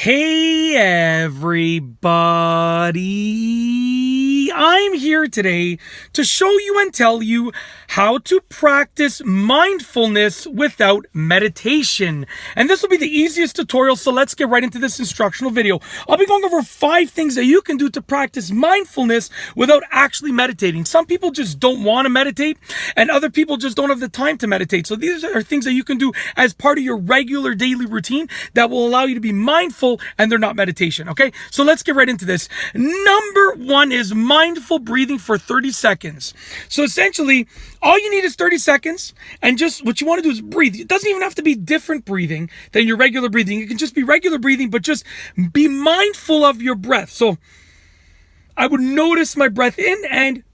Hey everybody, I'm here today to show you and tell you how to practice mindfulness without meditation. And this will be the easiest tutorial, so let's get right into this instructional video. I'll be going over 5 things that you can do to practice mindfulness without actually meditating. Some people just don't want to meditate, and other people just don't have the time to meditate. So these are things that you can do as part of your regular daily routine that will allow you to be mindful, and they're not meditation. Okay, so let's get right into this. Number 1 is mindful breathing for 30 seconds. So essentially, all you need is 30 seconds, and just what you want to do is breathe. It doesn't even have to be different breathing than your regular breathing. It can just be regular breathing, but just be mindful of your breath. So I would notice my breath in, and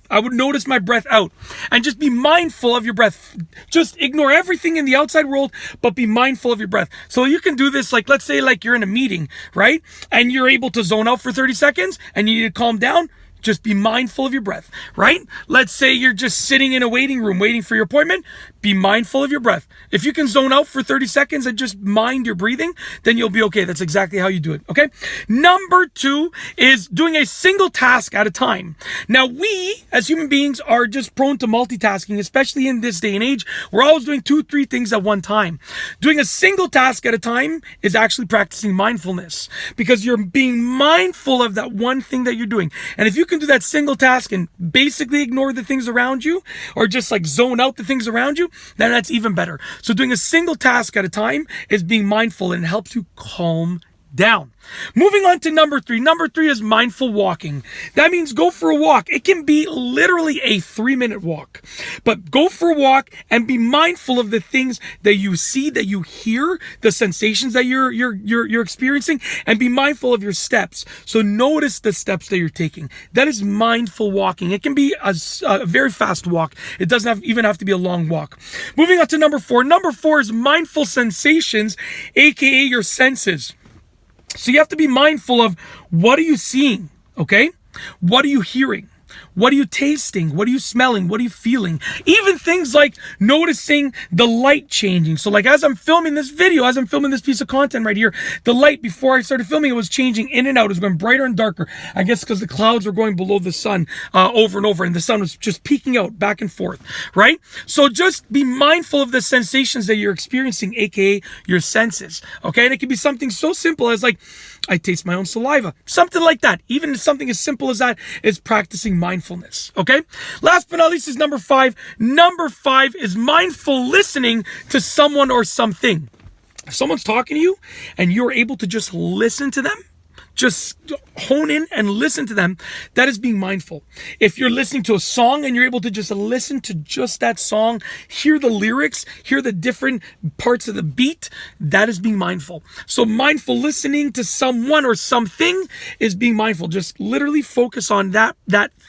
I would notice my breath out, and just be mindful of your breath. Just ignore everything in the outside world, but be mindful of your breath. So you can do this, like, let's say like you're in a meeting, right? And you're able to zone out for 30 seconds and you need to calm down. Just be mindful of your breath, right? Let's say you're just sitting in a waiting room waiting for your appointment. Be mindful of your breath. If you can zone out for 30 seconds and just mind your breathing, then you'll be okay. That's exactly how you do it, okay? Number 2 is doing a single task at a time. Now, we as human beings are just prone to multitasking, especially in this day and age. We're always doing 2-3 things at one time. Doing a single task at a time is actually practicing mindfulness, because you're being mindful of that one thing that you're doing. And if you can do that single task and basically ignore the things around you, or just like zone out the things around you, then that's even better. So doing a single task at a time is being mindful, and it helps you calm down. Moving on to number 3. Number 3 is mindful walking. That means go for a walk. It can be literally a 3-minute walk, but go for a walk and be mindful of the things that you see, that you hear, the sensations that you're experiencing, and be mindful of your steps. So notice the steps that you're taking. That is mindful walking. It can be a very fast walk. It doesn't even have to be a long walk. Moving on to number 4. Number 4 is mindful sensations, aka your senses. So you have to be mindful of, what are you seeing, okay? What are you hearing? What are you tasting? What are you smelling? What are you feeling? Even things like noticing the light changing. So like as I'm filming this video, as I'm filming this piece of content right here, the light before I started filming, it was changing in and out. It was going brighter and darker. I guess because the clouds were going below the sun over and over, and the sun was just peeking out back and forth, right? So just be mindful of the sensations that you're experiencing, aka your senses, okay? And it can be something so simple as like, I taste my own saliva. Something like that. Even something as simple as that is practicing mindfulness, okay? Last but not least is number 5. Number 5 is mindful listening to someone or something. If someone's talking to you and you're able to just listen to them, just hone in and listen to them, that is being mindful. If you're listening to a song and you're able to just listen to just that song, hear the lyrics, hear the different parts of the beat, that is being mindful. So mindful listening to someone or something is being mindful. Just literally focus on that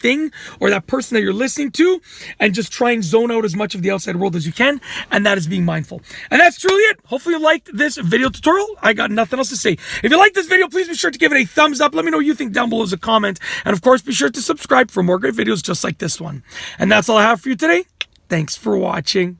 thing or that person that you're listening to, and just try and zone out as much of the outside world as you can, and that is being mindful. And that's truly it. Hopefully you liked this video tutorial. I got nothing else to say. If you like this video, please be sure to give it a thumbs up. Let me know what you think down below as a comment. And of course, be sure to subscribe for more great videos just like this one. And that's all I have for you today. Thanks for watching.